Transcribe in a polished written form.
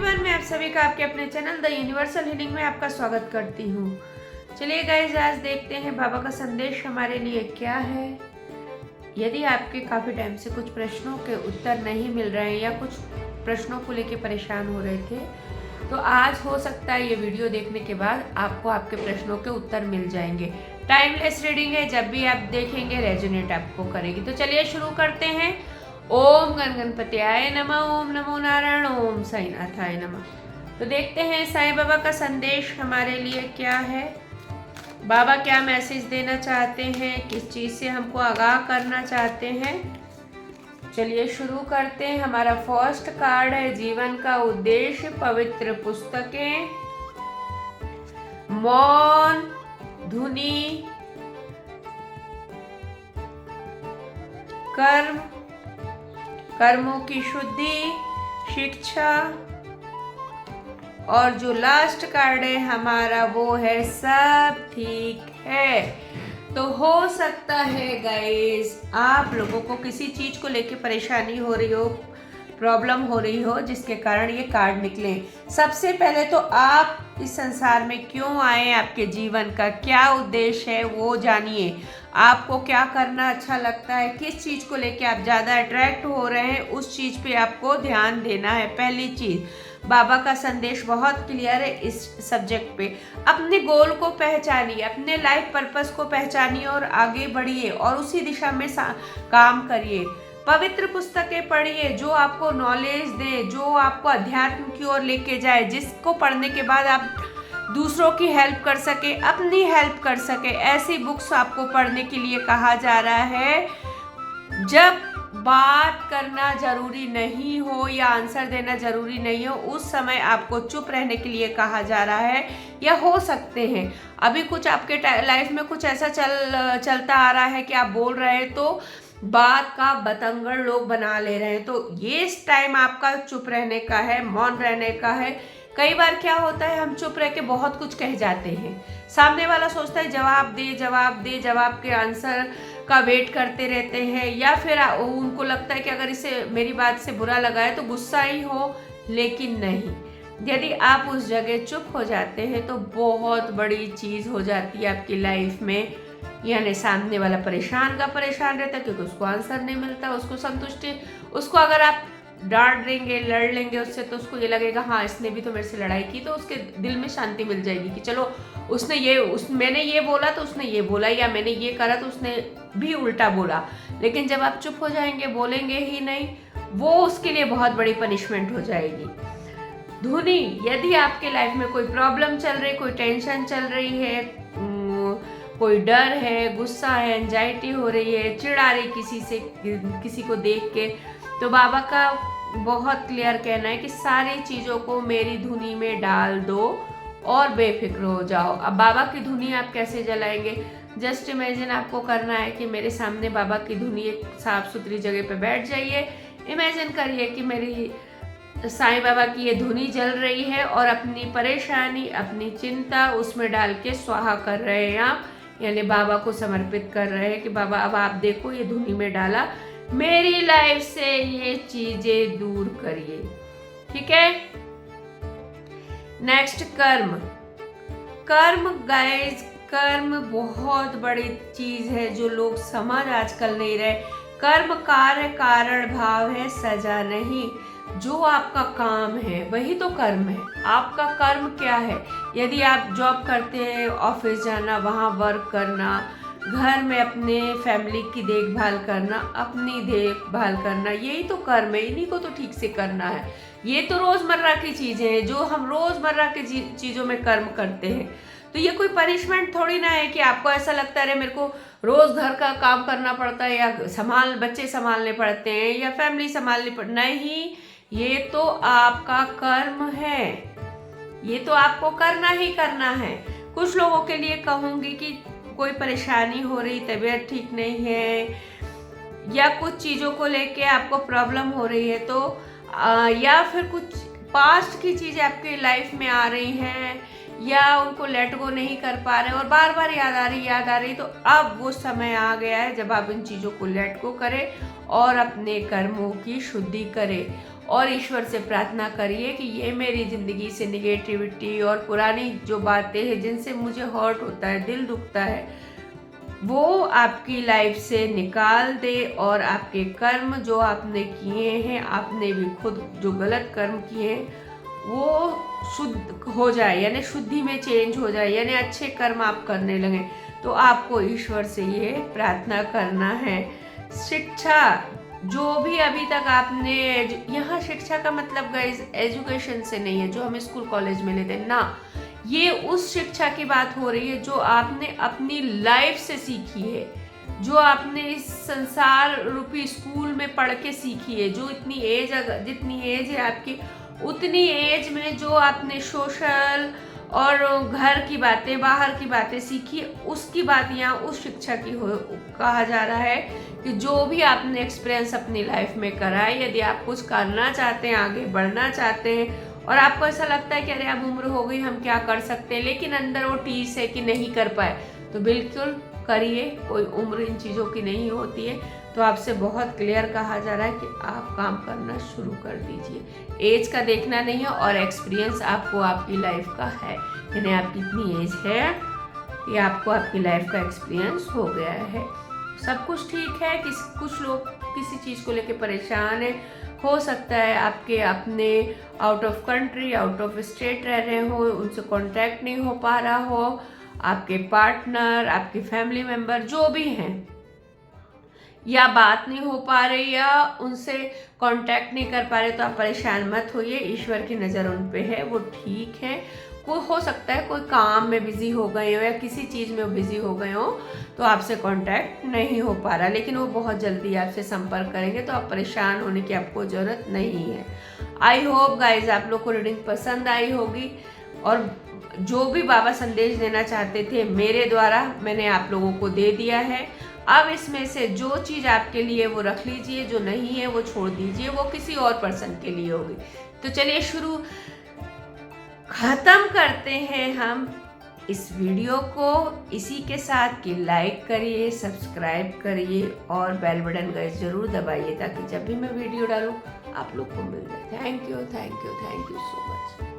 Everyone, मैं आप सभी का आपके अपने चैनल द यूनिवर्सल हीलिंग में आपका स्वागत करती हूँ। चलिए गाइस, आज देखते हैं बाबा का संदेश हमारे लिए क्या है। यदि आपके काफ़ी टाइम से कुछ प्रश्नों के उत्तर नहीं मिल रहे हैं या कुछ प्रश्नों को लेकर परेशान हो रहे थे, तो आज हो सकता है ये वीडियो देखने के बाद आपको आपके प्रश्नों के उत्तर मिल जाएंगे। टाइमलेस रीडिंग है, जब भी आप देखेंगे रेजोनेट आपको करेगी। तो चलिए शुरू करते हैं। ओम गण गणपत्याय नमः, ओम नमो नारायण, ओम साईनाथाय नमः। तो देखते हैं साईं बाबा का संदेश हमारे लिए क्या है। बाबा क्या मैसेज देना चाहते हैं, किस चीज़ से हमको आगाह करना चाहते हैं। चलिए शुरू करते हैं। हमारा फर्स्ट कार्ड है जीवन का उद्देश्य, पवित्र पुस्तकें, मौन, धुनी, कर्म, कर्मों की शुद्धि, शिक्षा, और जो लास्ट कार्ड है हमारा वो है सब ठीक है। तो हो सकता है गाइस आप लोगों को किसी चीज को लेके परेशानी हो रही हो, प्रॉब्लम हो रही हो, जिसके कारण ये कार्ड निकले। सबसे पहले तो आप इस संसार में क्यों आए, आपके जीवन का क्या उद्देश्य है वो जानिए। आपको क्या करना अच्छा लगता है, किस चीज़ को लेके आप ज़्यादा अट्रैक्ट हो रहे हैं, उस चीज़ पे आपको ध्यान देना है। पहली चीज़, बाबा का संदेश बहुत क्लियर है इस सब्जेक्ट पे। अपने गोल को पहचानिए, अपने लाइफ पर्पस को पहचानिए और आगे बढ़िए और उसी दिशा में काम करिए। पवित्र पुस्तकें पढ़िए जो आपको नॉलेज दे, जो आपको अध्यात्म की ओर लेके जाए, जिसको पढ़ने के बाद आप दूसरों की हेल्प कर सके, अपनी हेल्प कर सके। ऐसी बुक्स आपको पढ़ने के लिए कहा जा रहा है। जब बात करना जरूरी नहीं हो या आंसर देना जरूरी नहीं हो, उस समय आपको चुप रहने के लिए कहा जा रहा है। या हो सकते हैं अभी कुछ आपके लाइफ में कुछ ऐसा चलता आ रहा है कि आप बोल रहे हैं तो बात का बतंगड़ लोग बना ले रहे हैं। तो ये इस टाइम आपका चुप रहने का है, मौन रहने का है। कई बार क्या होता है, हम चुप रह के बहुत कुछ कह जाते हैं, सामने वाला सोचता है जवाब दे जवाब दे, जवाब के आंसर का वेट करते रहते हैं, या फिर उनको लगता है कि अगर इसे मेरी बात से बुरा लगा है तो गुस्सा ही हो। लेकिन नहीं, यदि आप उस जगह चुप हो जाते हैं तो बहुत बड़ी चीज़ हो जाती है आपकी लाइफ में। यानी सामने वाला परेशान रहता है क्योंकि उसको आंसर नहीं मिलता, उसको संतुष्टि, उसको अगर आप डांट देंगे, लड़ लेंगे उससे, तो उसको ये लगेगा हाँ इसने भी तो मेरे से लड़ाई की, तो उसके दिल में शांति मिल जाएगी कि चलो मैंने ये बोला तो उसने ये बोला, या मैंने ये करा तो उसने भी उल्टा बोला। लेकिन जब आप चुप हो जाएंगे, बोलेंगे ही नहीं, वो उसके लिए बहुत बड़ी पनिशमेंट हो जाएगी। धुनी, यदि आपके लाइफ में कोई प्रॉब्लम चल रही, कोई टेंशन चल रही है, कोई डर है, गुस्सा है, एंजाइटी हो रही है, चिढ़ आ रही किसी को देख के, तो बाबा का बहुत क्लियर कहना है कि सारी चीज़ों को मेरी धुनी में डाल दो और बेफिक्र हो जाओ। अब बाबा की धुनी आप कैसे जलाएंगे? जस्ट इमेजिन आपको करना है कि मेरे सामने बाबा की धुनी एक साफ सुथरी जगह पे बैठ जाइए। इमेजिन करिए कि मेरी साईं बाबा की ये धुनी जल रही है और अपनी परेशानी, अपनी चिंता उसमें डाल के स्वाहा कर रहे हैं आप, यानी बाबा को समर्पित कर रहे हैं कि बाबा अब आप देखो ये धुनी में डाला, मेरी लाइफ से ये चीजें दूर करिए। ठीक है। नेक्स्ट, कर्म। कर्म गाइस, कर्म बहुत बड़ी चीज है जो लोग समझ आजकल नहीं रहे। कर्म कार्य कारण भाव है, सजा नहीं। जो आपका काम है वही तो कर्म है। आपका कर्म क्या है? यदि आप जॉब करते हैं, ऑफिस जाना, वहाँ वर्क करना, घर में अपने फैमिली की देखभाल करना, अपनी देखभाल करना, यही तो कर्म है। इन्हीं को तो ठीक से करना है। ये तो रोजमर्रा की चीजें हैं जो हम रोजमर्रा की चीजों में कर्म करते हैं। तो ये कोई पनिशमेंट थोड़ी ना है कि आपको ऐसा लगता है मेरे को रोज घर का काम करना पड़ता है, या बच्चे संभालने पड़ते हैं, या फैमिली संभालनी पड़ती। नहीं, ये तो आपका कर्म है, ये तो आपको करना ही करना है। कुछ लोगों के लिए कहूँगी कि कोई परेशानी हो रही, तबीयत ठीक नहीं है, या कुछ चीज़ों को लेके आपको प्रॉब्लम हो रही है, तो या फिर कुछ पास्ट की चीज़ें आपकी लाइफ में आ रही हैं, या उनको लेट गो नहीं कर पा रहे और बार बार याद आ रही, तो अब वो समय आ गया है जब आप इन चीज़ों को लेट गो करें और अपने कर्मों की शुद्धि करें और ईश्वर से प्रार्थना करिए कि ये मेरी ज़िंदगी से निगेटिविटी और पुरानी जो बातें हैं जिनसे मुझे हर्ट होता है, दिल दुखता है, वो आपकी लाइफ से निकाल दे और आपके कर्म जो आपने किए हैं, आपने भी खुद जो गलत कर्म किए हैं वो शुद्ध हो जाए, यानी शुद्धि में चेंज हो जाए, यानी अच्छे कर्म आप करने लगे। तो आपको ईश्वर से ये प्रार्थना करना है। शिक्षा जो भी अभी तक आपने, यहाँ शिक्षा का मतलब गाइस एजुकेशन से नहीं है जो हम स्कूल कॉलेज में लेते हैं ना, ये उस शिक्षा की बात हो रही है जो आपने अपनी लाइफ से सीखी है, जो आपने इस संसार रूपी स्कूल में पढ़ के सीखी है। जो इतनी एज, जितनी एज है आपकी उतनी एज में जो आपने सोशल और घर की बातें, बाहर की बातें सीखी, उसकी बात यहाँ उस शिक्षा की कहा जा रहा है कि जो भी आपने एक्सपीरियंस अपनी लाइफ में करा है, यदि आप कुछ करना चाहते हैं, आगे बढ़ना चाहते हैं और आपको ऐसा लगता है कि अरे अब उम्र हो गई, हम क्या कर सकते हैं, लेकिन अंदर वो टीस है कि नहीं कर पाए, तो बिल्कुल करिए। कोई उम्र इन चीज़ों की नहीं होती है। तो आपसे बहुत क्लियर कहा जा रहा है कि आप काम करना शुरू कर दीजिए। एज का देखना नहीं है और एक्सपीरियंस आपको आपकी लाइफ का है, यानी आपकी इतनी एज है कि आपको आपकी लाइफ का एक्सपीरियंस हो गया है। सब कुछ ठीक है। कुछ लोग किसी चीज़ को लेके परेशान है, हो सकता है आपके अपने out of country, out of state रह रहे हो, उनसे कांटेक्ट नहीं हो पा रहा हो, आपके पार्टनर, आपके फैमिली मेम्बर जो भी हैं, या बात नहीं हो पा रही या उनसे कांटेक्ट नहीं कर पा रहे, तो आप परेशान मत होइए। ईश्वर की नज़र उन पे है, वो ठीक है। कोई हो सकता है कोई काम में बिजी हो गए हो या किसी चीज़ में बिजी हो गए हो तो आपसे कांटेक्ट नहीं हो पा रहा, लेकिन वो बहुत जल्दी आपसे संपर्क करेंगे, तो आप परेशान होने की आपको ज़रूरत नहीं है। आई होप गाइज आप लोग को रीडिंग पसंद आई होगी और जो भी बाबा संदेश देना चाहते थे मेरे द्वारा मैंने आप लोगों को दे दिया है। अब इसमें से जो चीज़ आपके लिए वो रख लीजिए, जो नहीं है वो छोड़ दीजिए, वो किसी और पर्सन के लिए होगी। तो चलिए खत्म करते हैं हम इस वीडियो को इसी के साथ कि लाइक करिए, सब्सक्राइब करिए और बेल बटन गाइस जरूर दबाइए ताकि जब भी मैं वीडियो डालूँ आप लोग को मिल जाए। Thank you so much.